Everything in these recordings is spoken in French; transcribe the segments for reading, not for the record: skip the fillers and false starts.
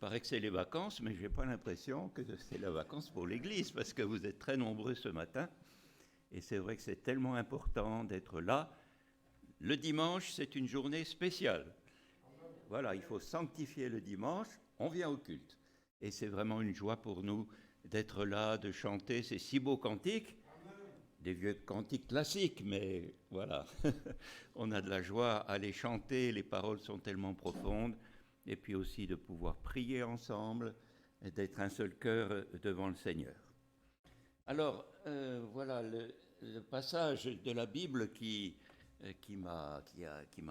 paraît que c'est les vacances, mais je n'ai pas l'impression que c'est la vacance pour l'Église, parce que vous êtes très nombreux ce matin, et c'est vrai que c'est tellement important d'être là. Le dimanche, c'est une journée spéciale. Voilà, il faut sanctifier le dimanche, on vient au culte. Et c'est vraiment une joie pour nous d'être là, de chanter ces si beaux cantiques, des vieux cantiques classiques, mais voilà, on a de la joie à les chanter, les paroles sont tellement profondes, et puis aussi de pouvoir prier ensemble, et d'être un seul cœur devant le Seigneur. Alors, voilà le passage de la Bible qui m'a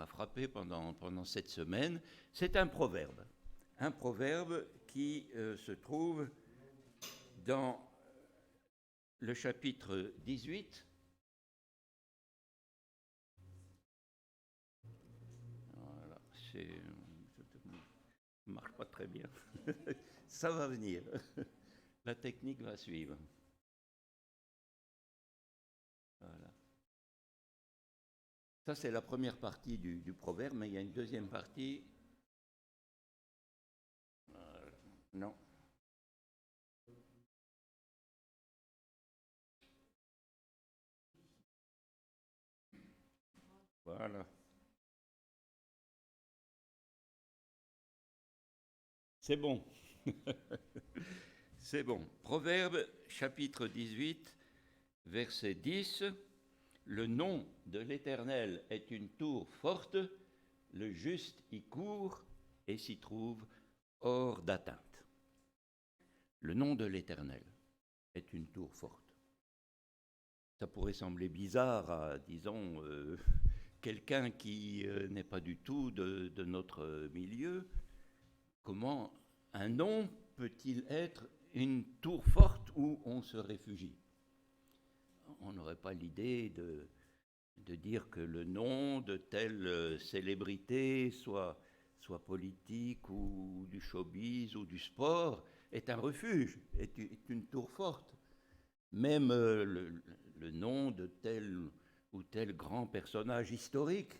frappé pendant cette semaine, c'est un proverbe. Un proverbe qui se trouve dans le chapitre 18. Voilà, ça ne marche pas très bien. Ça va venir. La technique va suivre. Voilà. Ça, c'est la première partie du proverbe, mais il y a une deuxième partie. Non. Voilà. C'est bon. C'est bon. Proverbe, chapitre 18, verset 10. Le nom de l'Éternel est une tour forte, le juste y court et s'y trouve hors d'atteinte. Le nom de l'Éternel est une tour forte. Ça pourrait sembler bizarre à, disons, quelqu'un qui n'est pas du tout de notre milieu. Comment un nom peut-il être une tour forte où on se réfugie? On n'aurait pas l'idée de dire que le nom de telle célébrité, soit politique ou du showbiz ou du sport, est un refuge, est une tour forte. Même le nom de tel ou tel grand personnage historique,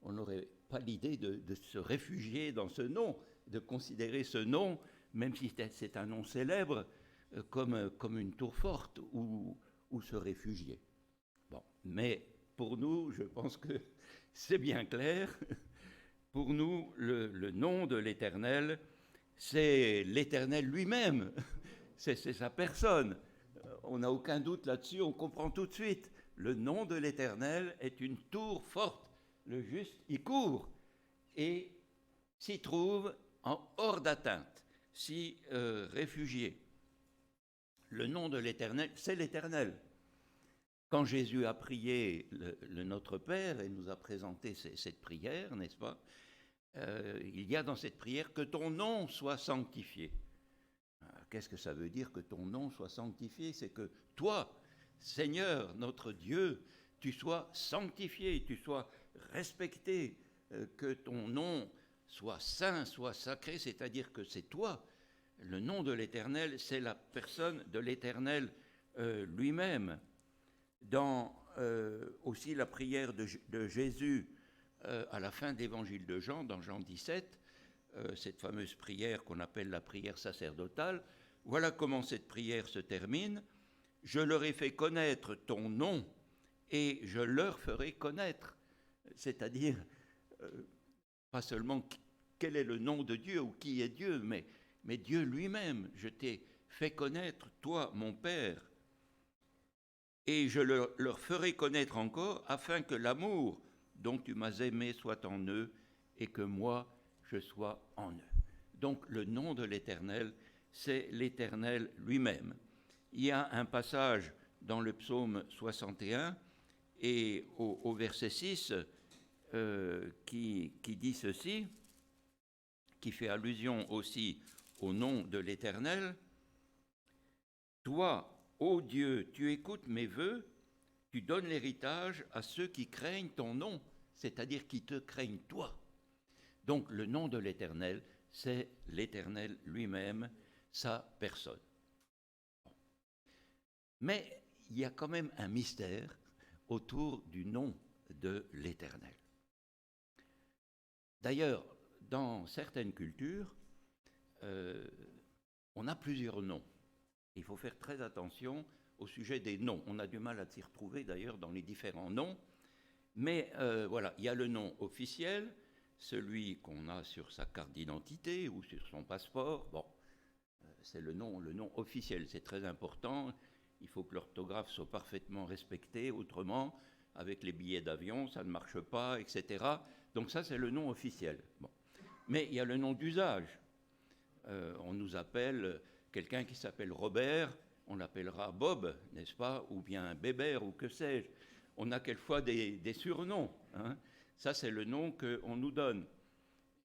on n'aurait pas l'idée de se réfugier dans ce nom, de considérer ce nom, même si c'est un nom célèbre, comme une tour forte où se réfugier. Bon, mais pour nous, je pense que c'est bien clair. Pour nous, le nom de l'Éternel, c'est l'Éternel lui-même, c'est sa personne. On n'a aucun doute là-dessus, on comprend tout de suite. Le nom de l'Éternel est une tour forte. Le juste y court et s'y trouve en hors d'atteinte, s'y réfugier. Le nom de l'Éternel, c'est l'Éternel. Quand Jésus a prié le Notre Père et nous a présenté cette prière, n'est-ce pas, il y a dans cette prière que ton nom soit sanctifié. Qu'est-ce que ça veut dire que ton nom soit sanctifié? C'est que toi, Seigneur, notre Dieu, tu sois sanctifié, tu sois respecté, que ton nom soit saint, soit sacré, c'est-à-dire que c'est toi. Le nom de l'Éternel, c'est la personne de l'Éternel lui-même. Dans aussi la prière de Jésus à la fin de l'évangile de Jean, dans Jean 17, cette fameuse prière qu'on appelle la prière sacerdotale, voilà comment cette prière se termine. Je leur ai fait connaître ton nom et je leur ferai connaître. C'est-à-dire, pas seulement quel est le nom de Dieu ou qui est Dieu, mais Dieu lui-même. Je t'ai fait connaître, toi, mon Père, et je leur ferai connaître encore, afin que l'amour dont tu m'as aimé soit en eux, et que moi, je sois en eux. Donc le nom de l'Éternel, c'est l'Éternel lui-même. Il y a un passage dans le psaume 61, et au verset 6, qui dit ceci, qui fait allusion aussi au nom de l'Éternel. Toi, ô Dieu, tu écoutes mes vœux, tu donnes l'héritage à ceux qui craignent ton nom, c'est-à-dire qui te craignent toi. Donc le nom de l'Éternel, c'est l'Éternel lui-même, sa personne. Mais il y a quand même un mystère autour du nom de l'Éternel. D'ailleurs, dans certaines cultures, on a plusieurs noms. Il faut faire très attention au sujet des noms. On a du mal à s'y retrouver d'ailleurs dans les différents noms. Mais voilà, il y a le nom officiel, celui qu'on a sur sa carte d'identité ou sur son passeport. Bon, c'est le nom officiel, c'est très important. Il faut que l'orthographe soit parfaitement respectée, autrement, avec les billets d'avion, ça ne marche pas, etc. Donc ça, c'est le nom officiel. Bon. Mais il y a le nom d'usage. On nous appelle, quelqu'un qui s'appelle Robert, on l'appellera Bob, n'est-ce pas, ou bien Bébert, ou que sais-je. On a quelquefois des surnoms. Hein. Ça, c'est le nom qu'on nous donne.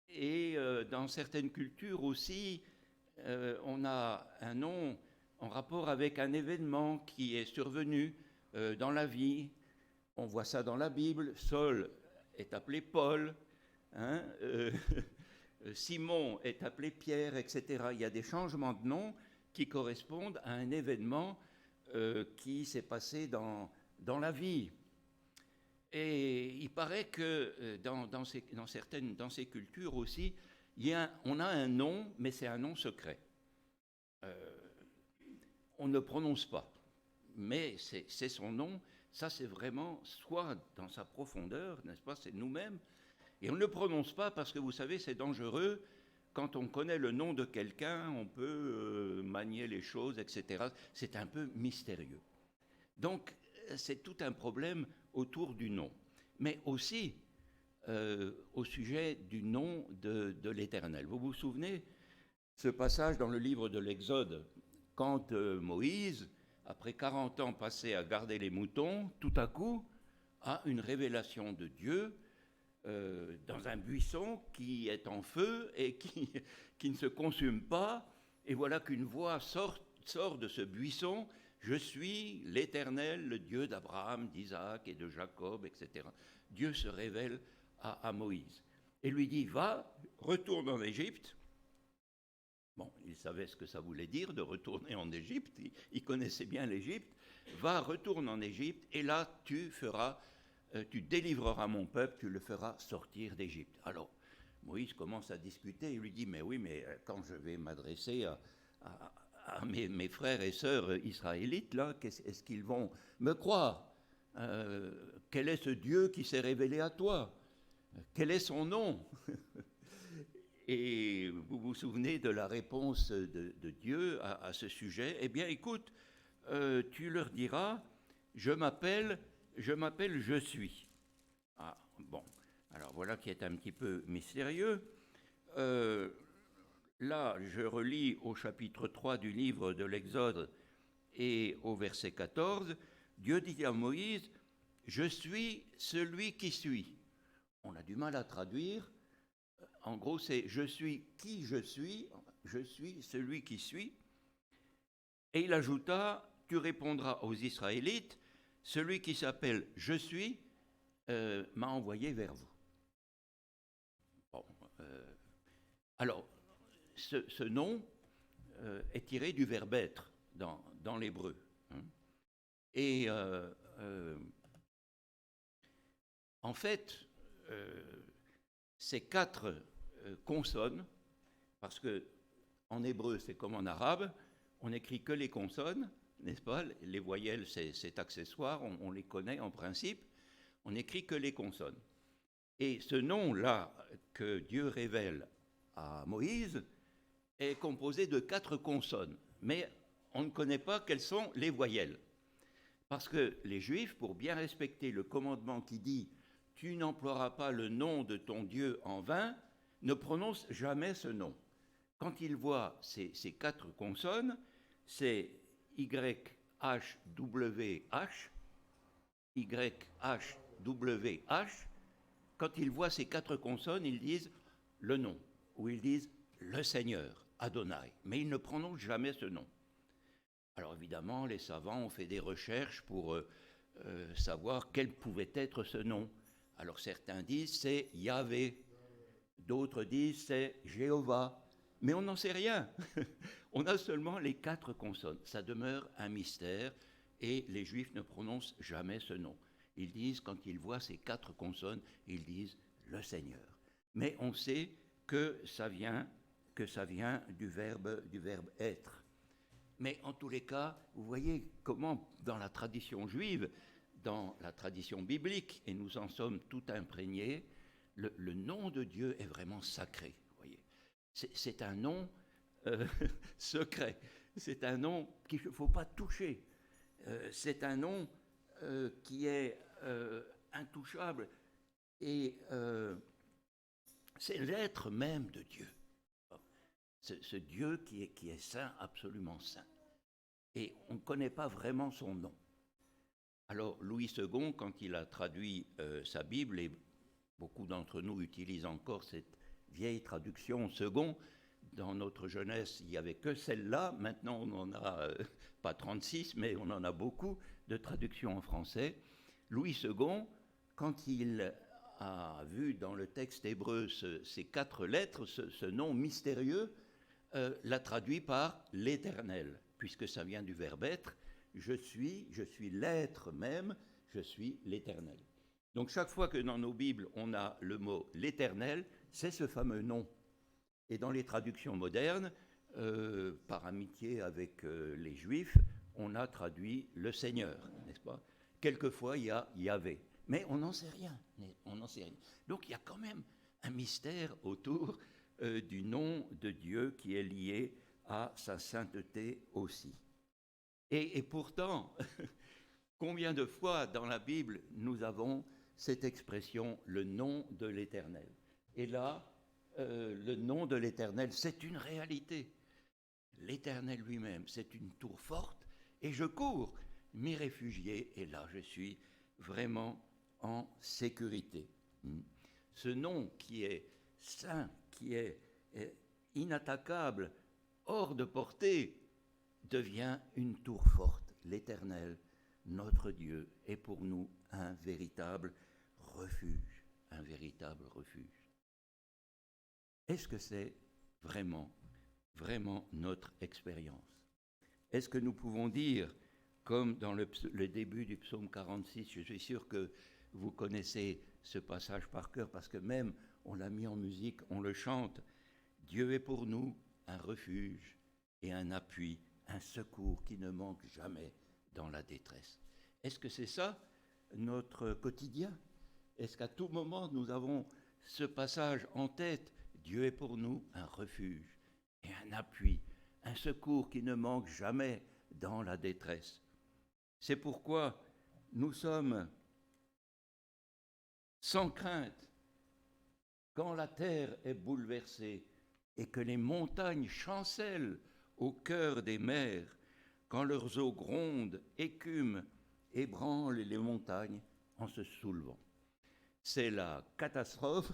Et dans certaines cultures aussi, on a un nom en rapport avec un événement qui est survenu dans la vie. On voit ça dans la Bible. Saul est appelé Paul. Hein, Simon est appelé Pierre, etc. Il y a des changements de nom qui correspondent à un événement qui s'est passé dans la vie. Et il paraît que dans ces cultures aussi, on a un nom, mais c'est un nom secret. On ne prononce pas, mais c'est son nom. Ça, c'est vraiment soit dans sa profondeur, n'est-ce pas, c'est nous-mêmes. Et on ne le prononce pas parce que, vous savez, c'est dangereux. Quand on connaît le nom de quelqu'un, on peut manier les choses, etc. C'est un peu mystérieux. Donc, c'est tout un problème autour du nom. Mais aussi au sujet du nom de l'Éternel. Vous vous souvenez ce passage dans le livre de l'Exode, quand Moïse, après 40 ans passés à garder les moutons, tout à coup a une révélation de Dieu dans un buisson qui est en feu et qui ne se consume pas. Et voilà qu'une voix sort de ce buisson. Je suis l'Éternel, le Dieu d'Abraham, d'Isaac et de Jacob, etc. Dieu se révèle à Moïse et lui dit, va, retourne en Égypte. Bon, il savait ce que ça voulait dire de retourner en Égypte, il connaissait bien l'Égypte. Va, retourne en Égypte et là tu délivreras mon peuple, tu le feras sortir d'Égypte. Alors, Moïse commence à discuter, il lui dit, mais oui, mais quand je vais m'adresser à mes frères et sœurs israélites, là, est-ce qu'ils vont me croire? Quel est ce Dieu qui s'est révélé à toi? Quel est son nom? Et vous vous souvenez de la réponse de Dieu à ce sujet? Eh bien, écoute, tu leur diras, je m'appelle je suis. Ah, bon, alors voilà qui est un petit peu mystérieux. Là, je relis au chapitre 3 du livre de l'Exode et au verset 14, Dieu dit à Moïse, je suis celui qui suis. On a du mal à traduire. En gros, c'est je suis qui je suis celui qui suis. Et il ajouta, tu répondras aux Israélites, celui qui s'appelle je suis m'a envoyé vers vous. Bon, alors, ce nom est tiré du verbe être dans l'hébreu. Hein. Et en fait, ces 4 consonnes, parce que en hébreu c'est comme en arabe, on n'écrit que les consonnes, n'est-ce pas? Les voyelles c'est accessoire, on les connaît en principe, on n'écrit que les consonnes. Et ce nom-là que Dieu révèle à Moïse est composé de 4 consonnes, mais on ne connaît pas quelles sont les voyelles. Parce que les Juifs, pour bien respecter le commandement qui dit « Tu n'emploieras pas le nom de ton Dieu en vain », ne prononcent jamais ce nom. Quand ils voient ces 4 consonnes, c'est YHWH, YHWH. Quand ils voient ces 4 consonnes, ils disent le nom, ou ils disent le Seigneur, Adonai, mais ils ne prononcent jamais ce nom. Alors évidemment, les savants ont fait des recherches pour savoir quel pouvait être ce nom. Alors certains disent c'est Yahvé, d'autres disent c'est Jéhovah, mais on n'en sait rien. On a seulement les 4 consonnes. Ça demeure un mystère et les Juifs ne prononcent jamais ce nom. Ils disent, quand ils voient ces 4 consonnes, ils disent le Seigneur. Mais on sait que ça vient que ça vient du verbe être. Mais en tous les cas, vous voyez comment dans la tradition juive, dans la tradition biblique, et nous en sommes tout imprégnés, le nom de Dieu est vraiment sacré. Vous voyez. C'est un nom secret, c'est un nom qu'il ne faut pas toucher, c'est un nom qui est intouchable, et c'est l'être même de Dieu. Ce Dieu qui est saint, absolument saint. Et on ne connaît pas vraiment son nom. Alors Louis II, quand il a traduit sa Bible, et beaucoup d'entre nous utilisent encore cette vieille traduction second, dans notre jeunesse, il n'y avait que celle-là, maintenant on n'en a pas 36, mais on en a beaucoup de traductions en français. Louis II, quand il a vu dans le texte hébreu ces 4 lettres, ce nom mystérieux, l'a traduit par l'Éternel, puisque ça vient du verbe être. Je suis l'être même, je suis l'Éternel. Donc chaque fois que dans nos Bibles on a le mot l'Éternel, c'est ce fameux nom. Et dans les traductions modernes, par amitié avec les Juifs, on a traduit le Seigneur, n'est-ce pas? Quelquefois il y a Yahvé, mais on n'en sait rien. Donc il y a quand même un mystère autour du nom de Dieu qui est lié à sa sainteté aussi. Et pourtant, combien de fois dans la Bible nous avons cette expression, le nom de l'Éternel? Et là, le nom de l'Éternel, c'est une réalité. L'Éternel lui-même, c'est une tour forte, et je cours m'y réfugier, et là je suis vraiment en sécurité. Ce nom qui est saint, qui est inattaquable, hors de portée, devient une tour forte. L'Éternel, notre Dieu, est pour nous un véritable refuge, un véritable refuge. Est-ce que c'est vraiment notre expérience? Est-ce que nous pouvons dire, comme dans le début du psaume 46, je suis sûr que vous connaissez ce passage par cœur, parce que même on l'a mis en musique, on le chante, Dieu est pour nous un refuge et un appui, un secours qui ne manque jamais dans la détresse. Est-ce que c'est ça notre quotidien? Est-ce qu'à tout moment nous avons ce passage en tête? Dieu est pour nous un refuge et un appui, un secours qui ne manque jamais dans la détresse. C'est pourquoi nous sommes sans crainte quand la terre est bouleversée et que les montagnes chancellent au cœur des mers, quand leurs eaux grondent, écument, ébranlent les montagnes en se soulevant. C'est la catastrophe,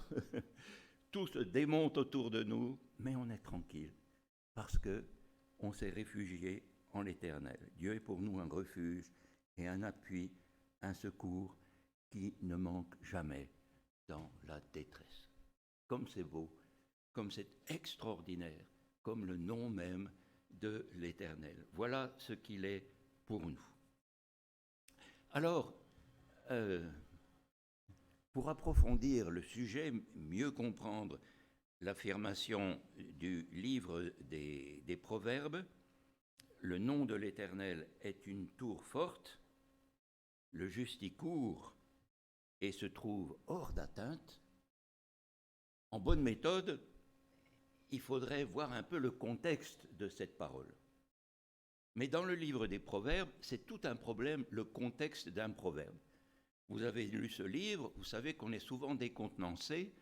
tout se démonte autour de nous, mais on est tranquille, parce qu'on s'est réfugié en l'Éternel. Dieu est pour nous un refuge et un appui, un secours qui ne manque jamais dans la détresse. Comme c'est beau, comme c'est extraordinaire, comme le nom même de l'Éternel. Voilà ce qu'il est pour nous. Alors, pour approfondir le sujet, mieux comprendre l'affirmation du livre des Proverbes, le nom de l'Éternel est une tour forte, le juste y court et se trouve hors d'atteinte. En bonne méthode, il faudrait voir un peu le contexte de cette parole. Mais dans le livre des Proverbes, c'est tout un problème, le contexte d'un proverbe. Vous avez lu ce livre, vous savez qu'on est souvent décontenancé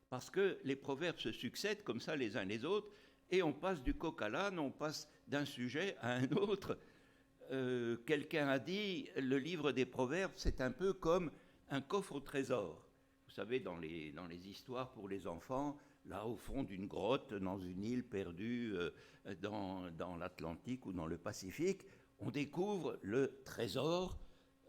parce que les proverbes se succèdent comme ça les uns les autres et on passe du coq à l'âne, on passe d'un sujet à un autre. Quelqu'un a dit, le livre des Proverbes, c'est un peu comme un coffre au trésor. Vous savez, dans les histoires pour les enfants, là au fond d'une grotte, dans une île perdue dans l'Atlantique ou dans le Pacifique, on découvre le trésor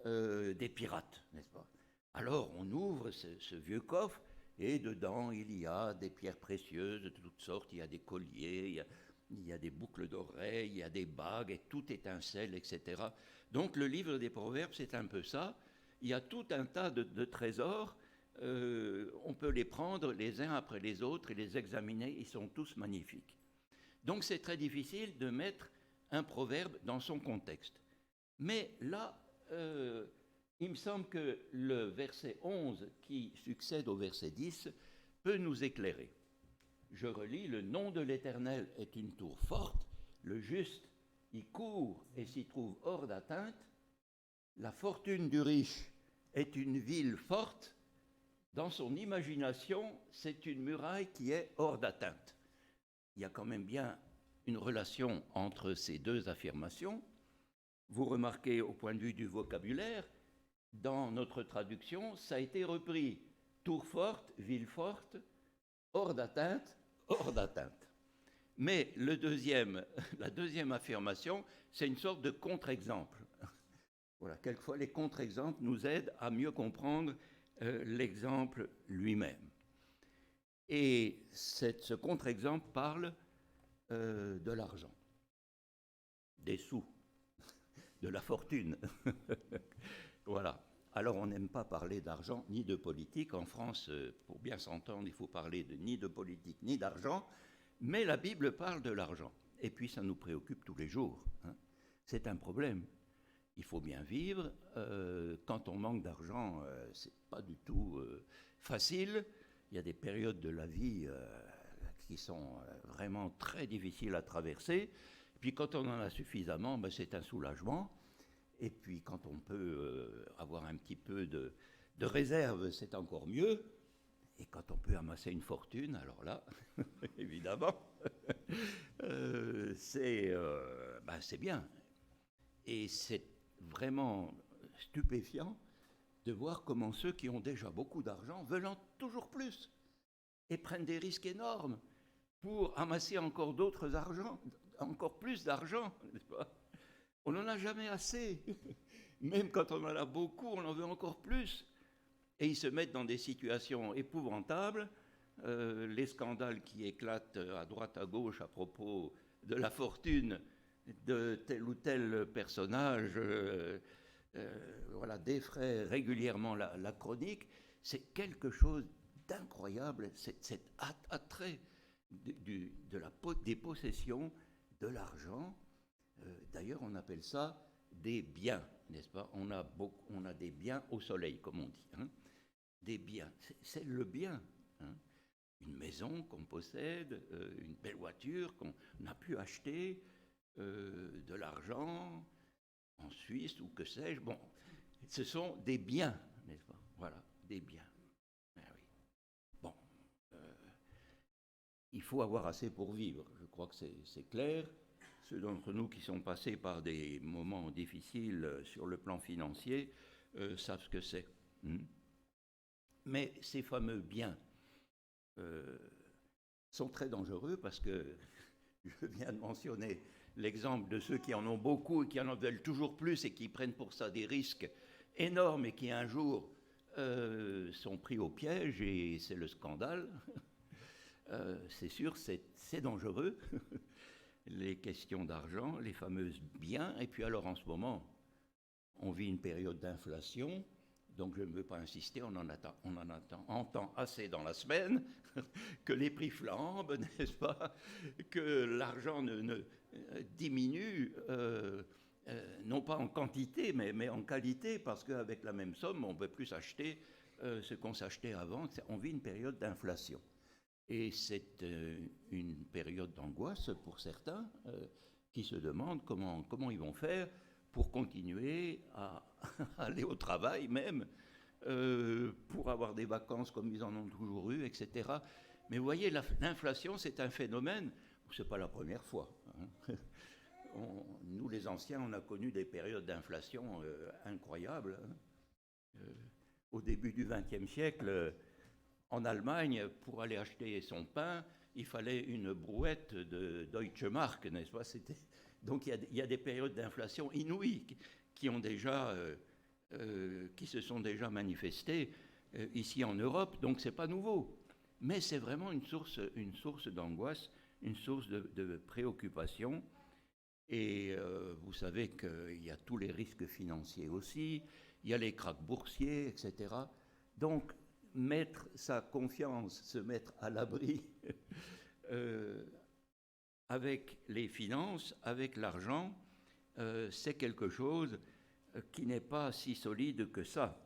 des pirates, n'est-ce pas? Alors on ouvre ce vieux coffre et dedans il y a des pierres précieuses de toutes sortes, il y a des colliers, il y a des boucles d'oreilles, il y a des bagues et tout étincelle, etc. Donc le livre des Proverbes, c'est un peu ça. Il y a tout un tas de trésors, on peut les prendre les uns après les autres et les examiner, ils sont tous magnifiques. Donc c'est très difficile de mettre un proverbe dans son contexte. Mais là, il me semble que le verset 11 qui succède au verset 10 peut nous éclairer. Je relis, le nom de l'Éternel est une tour forte, le juste y court et s'y trouve hors d'atteinte, la fortune du riche est une ville forte, dans son imagination, c'est une muraille qui est hors d'atteinte. Il y a quand même bien une relation entre ces deux affirmations. Vous remarquez au point de vue du vocabulaire, dans notre traduction, ça a été repris tour forte, ville forte, hors d'atteinte, hors d'atteinte. Mais la deuxième affirmation, c'est une sorte de contre-exemple. Voilà, quelquefois les contre-exemples nous aident à mieux comprendre l'exemple lui-même. Et ce contre-exemple parle de l'argent, des sous, de la fortune. Voilà. Alors on n'aime pas parler d'argent ni de politique. En France, pour bien s'entendre, il faut parler ni de politique ni d'argent. Mais la Bible parle de l'argent. Et puis ça nous préoccupe tous les jours. Hein. C'est un problème. Il faut bien vivre. Quand on manque d'argent, c'est pas du tout facile. Il y a des périodes de la vie qui sont vraiment très difficiles à traverser. Et puis quand on en a suffisamment, ben, c'est un soulagement. Et puis quand on peut avoir un petit peu de réserve, c'est encore mieux. Et quand on peut amasser une fortune, alors là, évidemment, c'est bien. Et c'est vraiment stupéfiant de voir comment ceux qui ont déjà beaucoup d'argent veulent en toujours plus et prennent des risques énormes pour amasser encore d'autres argents, encore plus d'argent, n'est-ce pas ? On n'en a jamais assez. Même quand on en a beaucoup, on en veut encore plus. Et ils se mettent dans des situations épouvantables. Les scandales qui éclatent à droite, à gauche à propos de la fortune de tel ou tel personnage défraient régulièrement la chronique. C'est quelque chose d'incroyable, cet attrait des possessions, de l'argent. D'ailleurs, on appelle ça des biens, n'est-ce pas ? On a des biens au soleil, comme on dit. Hein, des biens, c'est le bien. Hein, une maison qu'on possède, une belle voiture qu'on a pu acheter, de l'argent en Suisse ou que sais-je. Bon, ce sont des biens, n'est-ce pas ? Voilà, des biens. Ben oui. Bon, il faut avoir assez pour vivre. Je crois que c'est clair. Ceux d'entre nous qui sont passés par des moments difficiles sur le plan financier savent ce que c'est. Mais ces fameux biens sont très dangereux parce que je viens de mentionner l'exemple de ceux qui en ont beaucoup et qui en veulent toujours plus et qui prennent pour ça des risques énormes et qui un jour sont pris au piège et c'est le scandale. C'est sûr, c'est dangereux. Les questions d'argent, les fameuses biens. Et puis alors en ce moment, on vit une période d'inflation. Donc je ne veux pas insister, on en entend assez dans la semaine, que les prix flambent, n'est-ce pas ? Que l'argent ne diminue, non pas en quantité, mais en qualité, parce qu'avec la même somme, on ne peut plus acheter ce qu'on s'achetait avant. On vit une période d'inflation. Et c'est une période d'angoisse pour certains qui se demandent comment ils vont faire pour continuer à aller au travail même, pour avoir des vacances comme ils en ont toujours eu, etc. Mais vous voyez, l'inflation, c'est un phénomène, ce n'est pas la première fois. Hein. Nous, les anciens, on a connu des périodes d'inflation incroyables. Hein. Au début du XXe siècle, en Allemagne, pour aller acheter son pain, il fallait une brouette de Deutsche Mark, n'est-ce pas ? Donc il y a des périodes d'inflation inouïes qui se sont déjà manifestées ici en Europe, donc ce n'est pas nouveau. Mais c'est vraiment une source d'angoisse, une source de préoccupation. Et vous savez qu'il y a tous les risques financiers aussi, il y a les krachs boursiers, etc. Donc, mettre sa confiance, se mettre à l'abri avec les finances, avec l'argent, c'est quelque chose qui n'est pas si solide que ça.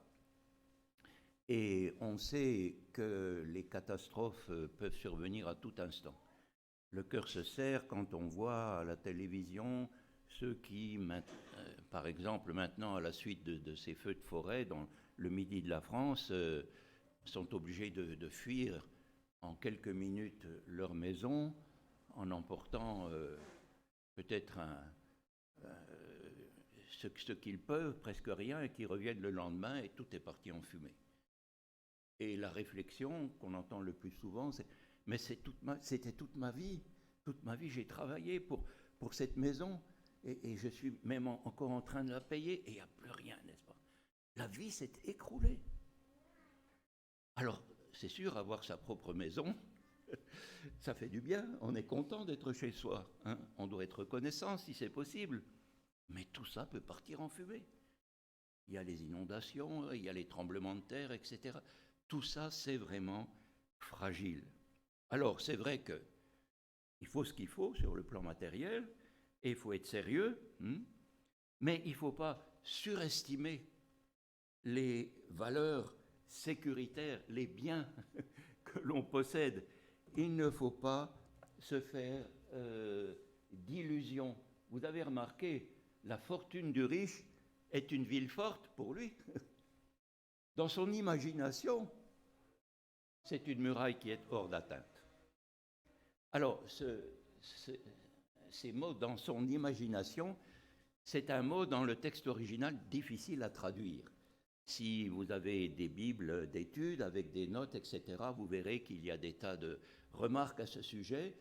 Et on sait que les catastrophes peuvent survenir à tout instant. Le cœur se serre quand on voit à la télévision ceux qui, par exemple maintenant à la suite de ces feux de forêt dans le midi de la France, sont obligés de fuir en quelques minutes leur maison en emportant peut-être ce qu'ils peuvent, presque rien, et qui reviennent le lendemain et tout est parti en fumée. Et la réflexion qu'on entend le plus souvent, c'est « mais c'était toute ma vie, j'ai travaillé pour cette maison et je suis même encore en train de la payer et il n'y a plus rien, n'est-ce pas? La vie s'est écroulée. » Alors, c'est sûr, avoir sa propre maison, ça fait du bien, on est content d'être chez soi, hein, on doit être reconnaissant si c'est possible, mais tout ça peut partir en fumée. Il y a les inondations, il y a les tremblements de terre, etc. Tout ça, c'est vraiment fragile. Alors, c'est vrai qu'il faut ce qu'il faut sur le plan matériel, et il faut être sérieux, mais il ne faut pas surestimer les valeurs sécuritaires, les biens que l'on possède. Il ne faut pas se faire d'illusions. Vous avez remarqué, la fortune du riche est une ville forte pour lui. Dans son imagination, c'est une muraille qui est hors d'atteinte. Alors, ces mots dans son imagination, c'est un mot dans le texte original difficile à traduire. Si vous avez des bibles d'études avec des notes, etc., vous verrez qu'il y a des tas de remarques à ce sujet.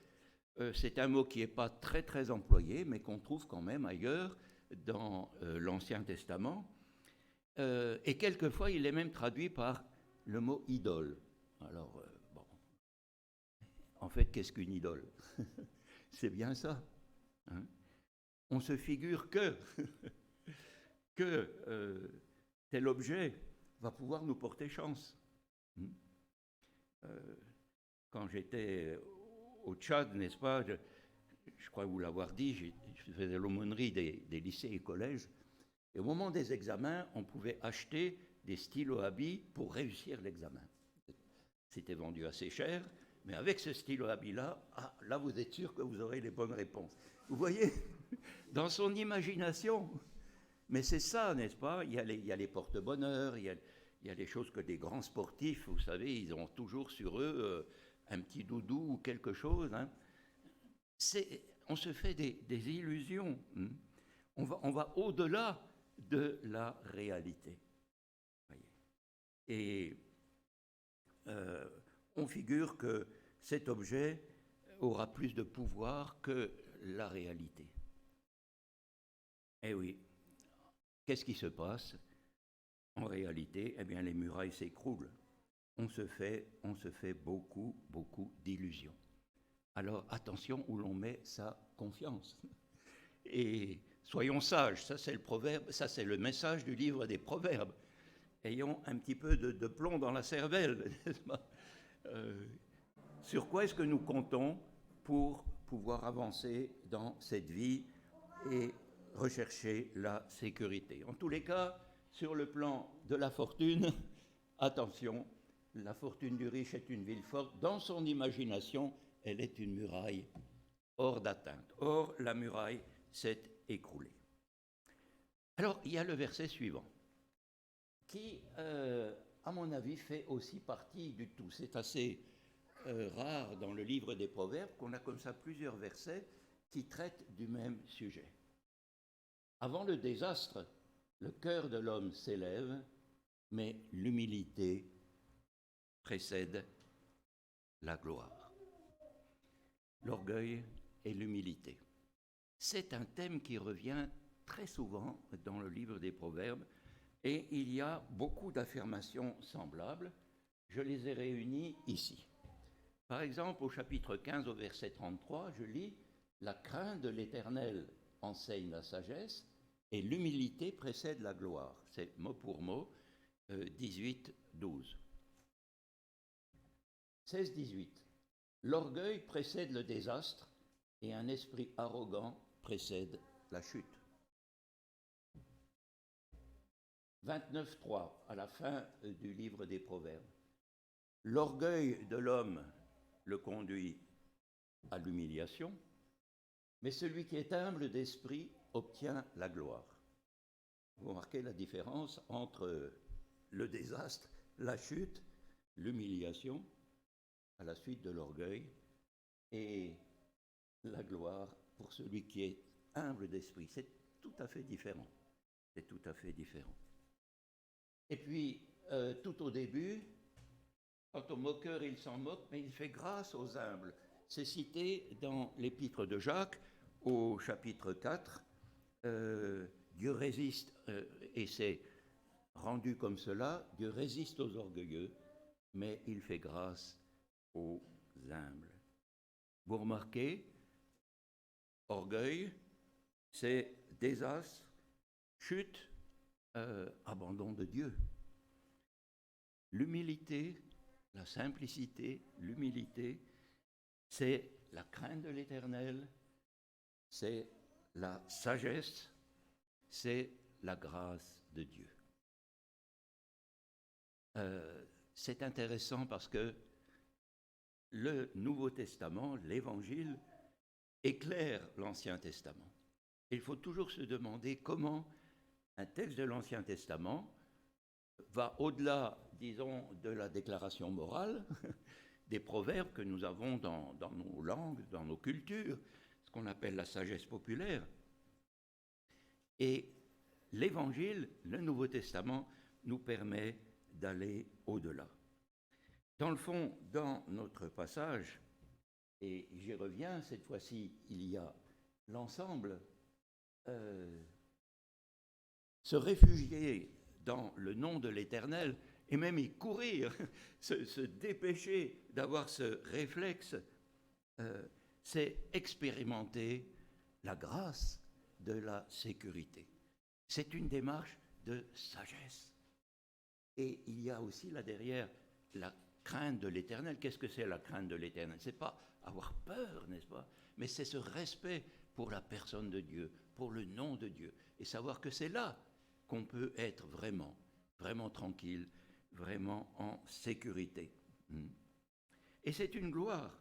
C'est un mot qui n'est pas très très employé, mais qu'on trouve quand même ailleurs dans l'Ancien Testament. Et quelquefois, il est même traduit par le mot idole. Alors, bon, en fait, qu'est-ce qu'une idole? C'est bien ça. Hein? On se figure que tel objet va pouvoir nous porter chance. Quand j'étais au Tchad, n'est-ce pas, je crois vous l'avoir dit, je faisais l'aumônerie des lycées et collèges, et au moment des examens, on pouvait acheter des stylos à billes pour réussir l'examen. C'était vendu assez cher, mais avec ce stylo à billes-là, là vous êtes sûr que vous aurez les bonnes réponses. Vous voyez, dans son imagination. Mais c'est ça, n'est-ce pas? Il y a les porte-bonheur, il y a les choses que des grands sportifs, vous savez, ils ont toujours sur eux un petit doudou ou quelque chose. Hein. On se fait des illusions. Hein. On va au-delà de la réalité. Voyez. Et on figure que cet objet aura plus de pouvoir que la réalité. Eh oui. Qu'est-ce qui se passe? En réalité, eh bien, les murailles s'écroulent. On se fait beaucoup, beaucoup d'illusions. Alors, attention où l'on met sa confiance. Et soyons sages, ça c'est le proverbe, ça c'est le message du livre des Proverbes. Ayons un petit peu de plomb dans la cervelle, n'est-ce pas? Sur quoi est-ce que nous comptons pour pouvoir avancer dans cette vie et rechercher la sécurité? En tous les cas, sur le plan de la fortune, attention, la fortune du riche est une ville forte. Dans son imagination, elle est une muraille hors d'atteinte. Or, la muraille s'est écroulée. Alors, il y a le verset suivant, qui, à mon avis, fait aussi partie du tout. C'est assez rare dans le livre des Proverbes qu'on a comme ça plusieurs versets qui traitent du même sujet. Avant le désastre, le cœur de l'homme s'élève, mais l'humilité précède la gloire. L'orgueil et l'humilité. C'est un thème qui revient très souvent dans le livre des Proverbes et il y a beaucoup d'affirmations semblables. Je les ai réunies ici. Par exemple, au chapitre 15, au verset 33, je lis « La crainte de l'Éternel enseigne la sagesse et l'humilité précède la gloire ». C'est mot pour mot 18, 12. 16, 18. L'orgueil précède le désastre et un esprit arrogant précède la chute. 29.3, à la fin du livre des Proverbes. L'orgueil de l'homme le conduit à l'humiliation, mais celui qui est humble d'esprit obtient la gloire. Vous remarquez la différence entre le désastre, la chute, l'humiliation à la suite de l'orgueil et la gloire pour celui qui est humble d'esprit. C'est tout à fait différent. C'est tout à fait différent. Et puis, tout au début, quant au moqueur, il s'en moque, mais il fait grâce aux humbles. C'est cité dans l'épître de Jacques, au chapitre 4. Dieu résiste, et c'est rendu comme cela, Dieu résiste aux orgueilleux, mais il fait grâce aux humbles. Vous remarquez, orgueil, c'est désastre, chute, abandon de Dieu. L'humilité, la simplicité, l'humilité, c'est la crainte de l'Éternel, c'est la sagesse, c'est la grâce de Dieu. C'est intéressant parce que le Nouveau Testament, l'Évangile, éclaire l'Ancien Testament. Il faut toujours se demander comment un texte de l'Ancien Testament va au-delà, disons, de la déclaration morale, des proverbes que nous avons dans nos langues, dans nos cultures, ce qu'on appelle la sagesse populaire. Et l'Évangile, le Nouveau Testament, nous permet d'aller au-delà. Dans le fond, dans notre passage, et j'y reviens, cette fois-ci, il y a l'ensemble, se réfugier dans le nom de l'Éternel et même y courir, se dépêcher d'avoir ce réflexe, c'est expérimenter la grâce de la sécurité. C'est une démarche de sagesse. Et il y a aussi là derrière la crainte de l'Éternel. Qu'est-ce que c'est la crainte de l'Éternel? C'est pas avoir peur, n'est-ce pas? Mais c'est ce respect pour la personne de Dieu, pour le nom de Dieu, et savoir que c'est là qu'on peut être vraiment, vraiment tranquille, vraiment en sécurité. Et c'est une gloire.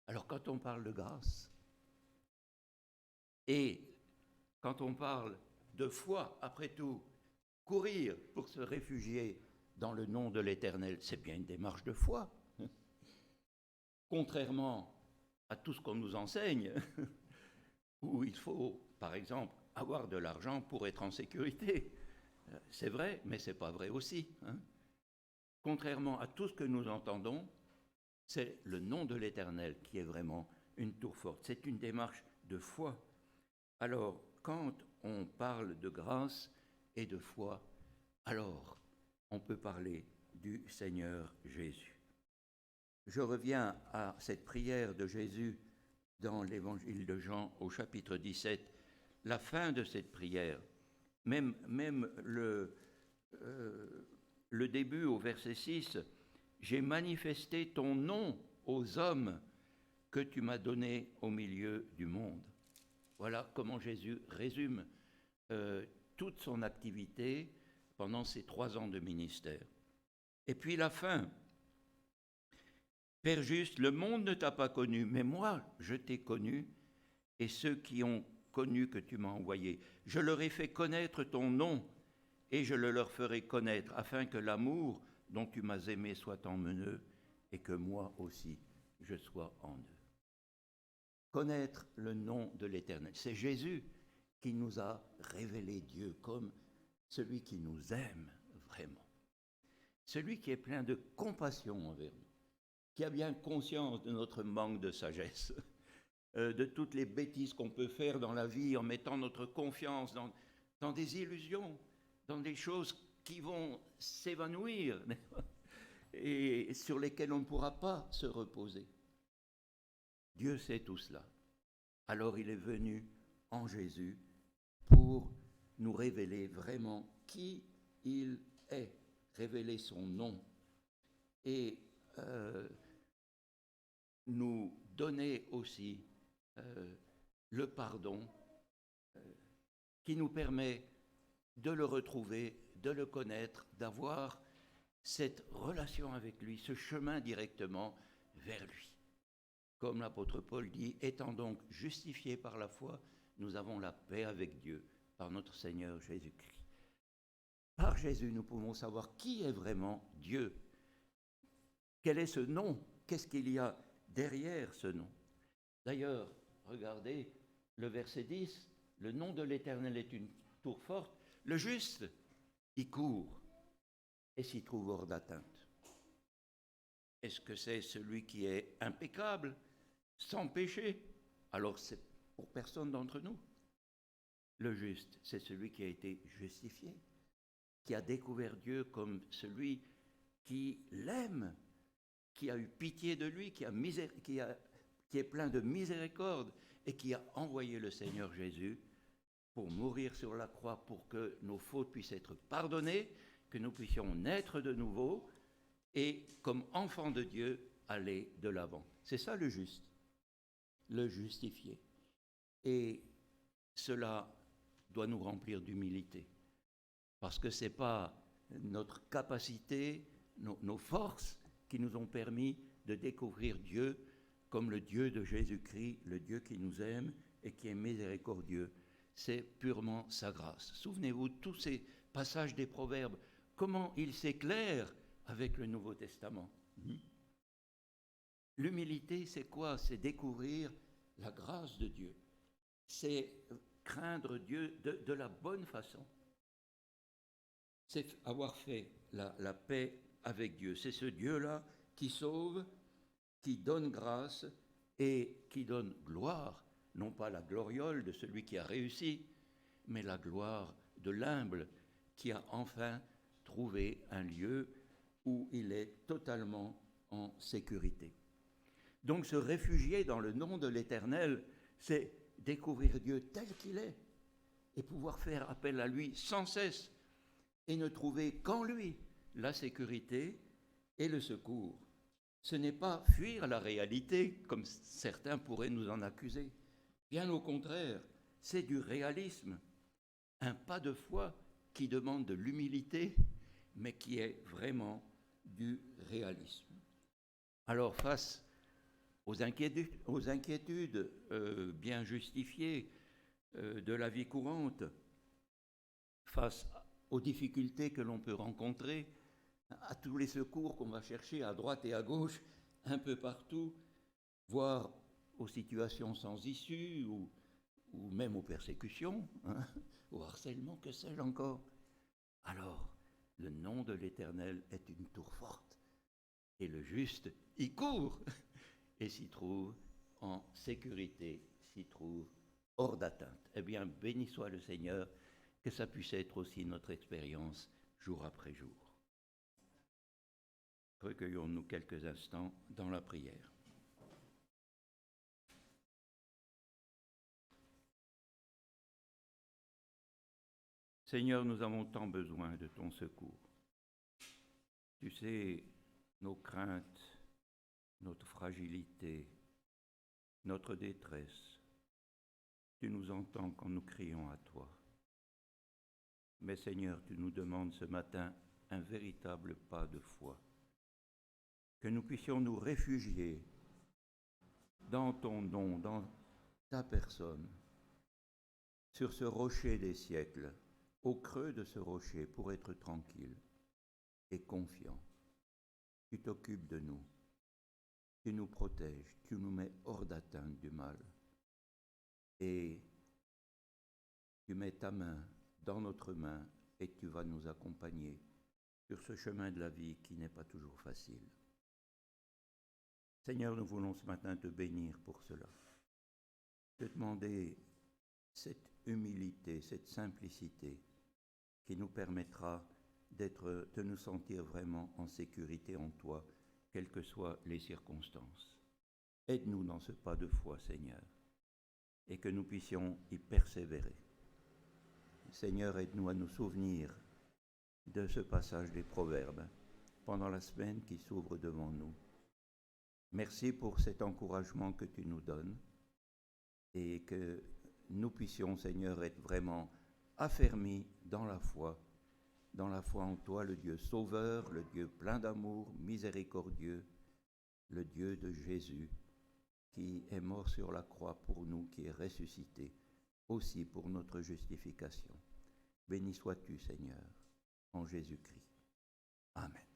Alors quand on parle de grâce, et quand on parle de foi, après tout, courir pour se réfugier dans le nom de l'Éternel, c'est bien une démarche de foi. Contrairement à tout ce qu'on nous enseigne, où il faut, par exemple, avoir de l'argent pour être en sécurité. C'est vrai, mais ce n'est pas vrai aussi. Contrairement à tout ce que nous entendons, c'est le nom de l'Éternel qui est vraiment une tour forte. C'est une démarche de foi. Alors, quand on parle de grâce et de foi, alors on peut parler du Seigneur Jésus. Je reviens à cette prière de Jésus dans l'Évangile de Jean au chapitre 17, la fin de cette prière, même le début au verset 6, « J'ai manifesté ton nom aux hommes que tu m'as donnés au milieu du monde. » Voilà comment Jésus résume toute son activité pendant ces 3 ans de ministère. Et puis la fin, « Père juste, le monde ne t'a pas connu, mais moi, je t'ai connu, et ceux qui ont connu que tu m'as envoyé. Je leur ai fait connaître ton nom, et je le leur ferai connaître, afin que l'amour dont tu m'as aimé soit en eux, et que moi aussi, je sois en eux. » Connaître le nom de l'Éternel. C'est Jésus qui nous a révélé Dieu comme celui qui nous aime vraiment. Celui qui est plein de compassion envers nous, qui a bien conscience de notre manque de sagesse, de toutes les bêtises qu'on peut faire dans la vie en mettant notre confiance dans des illusions, dans des choses qui vont s'évanouir et sur lesquelles on ne pourra pas se reposer. Dieu sait tout cela. Alors il est venu en Jésus pour nous révéler vraiment qui il est, révéler son nom et nous donner aussi le pardon qui nous permet de le retrouver, de le connaître, d'avoir cette relation avec lui, ce chemin directement vers lui. Comme l'apôtre Paul dit, étant donc justifiés par la foi, nous avons la paix avec Dieu par notre Seigneur Jésus-Christ. Par Jésus, nous pouvons savoir qui est vraiment Dieu. Quel est ce nom? Qu'est-ce qu'il y a derrière ce nom? D'ailleurs, regardez le verset 10, le nom de l'Éternel est une tour forte, le juste y court et s'y trouve hors d'atteinte. Est-ce que c'est celui qui est impeccable, sans péché? Alors c'est pour personne d'entre nous. Le juste, c'est celui qui a été justifié, qui a découvert Dieu comme celui qui l'aime, qui a eu pitié de lui, qui est plein de miséricorde et qui a envoyé le Seigneur Jésus pour mourir sur la croix, pour que nos fautes puissent être pardonnées, que nous puissions naître de nouveau et, comme enfants de Dieu, aller de l'avant. C'est ça le juste, le justifié. Et cela doit nous remplir d'humilité, parce que ce n'est pas notre capacité, nos forces qui nous ont permis de découvrir Dieu comme le Dieu de Jésus-Christ, le Dieu qui nous aime et qui est miséricordieux. C'est purement sa grâce. Souvenez-vous de tous ces passages des Proverbes, comment ils s'éclairent avec le Nouveau Testament. L'humilité, c'est quoi? C'est découvrir la grâce de Dieu. C'est craindre Dieu de la bonne façon. C'est avoir fait la paix avec Dieu. C'est ce Dieu-là qui sauve, qui donne grâce et qui donne gloire, non pas la gloriole de celui qui a réussi, mais la gloire de l'humble qui a enfin trouvé un lieu où il est totalement en sécurité. Donc se réfugier dans le nom de l'Éternel, c'est découvrir Dieu tel qu'il est et pouvoir faire appel à lui sans cesse et ne trouver qu'en lui la sécurité et le secours. Ce n'est pas fuir la réalité, comme certains pourraient nous en accuser. Bien au contraire, c'est du réalisme, un pas de foi qui demande de l'humilité, mais qui est vraiment du réalisme. Alors, face aux inquiétudes bien justifiées de la vie courante, face aux difficultés que l'on peut rencontrer, à tous les secours qu'on va chercher à droite et à gauche, un peu partout, voire aux situations sans issue ou même aux persécutions, au harcèlement, que sais-je encore. Alors, le nom de l'Éternel est une tour forte et le juste y court et s'y trouve en sécurité, s'y trouve hors d'atteinte. Eh bien, béni soit le Seigneur, que ça puisse être aussi notre expérience jour après jour. Recueillons-nous quelques instants dans la prière. Seigneur, nous avons tant besoin de ton secours. Tu sais nos craintes, notre fragilité, notre détresse. Tu nous entends quand nous crions à toi. Mais Seigneur, tu nous demandes ce matin un véritable pas de foi. Que nous puissions nous réfugier dans ton nom, dans ta personne, sur ce rocher des siècles, au creux de ce rocher, pour être tranquille et confiant. Tu t'occupes de nous, tu nous protèges, tu nous mets hors d'atteinte du mal. Et tu mets ta main dans notre main et tu vas nous accompagner sur ce chemin de la vie qui n'est pas toujours facile. Seigneur, nous voulons ce matin te bénir pour cela. Te demander cette humilité, cette simplicité qui nous permettra de nous sentir vraiment en sécurité en toi, quelles que soient les circonstances. Aide-nous dans ce pas de foi, Seigneur, et que nous puissions y persévérer. Seigneur, aide-nous à nous souvenir de ce passage des Proverbes pendant la semaine qui s'ouvre devant nous. Merci pour cet encouragement que tu nous donnes et que nous puissions, Seigneur, être vraiment affermis dans la foi en toi, le Dieu sauveur, le Dieu plein d'amour, miséricordieux, le Dieu de Jésus, qui est mort sur la croix pour nous, qui est ressuscité aussi pour notre justification. Béni sois-tu, Seigneur, en Jésus-Christ. Amen.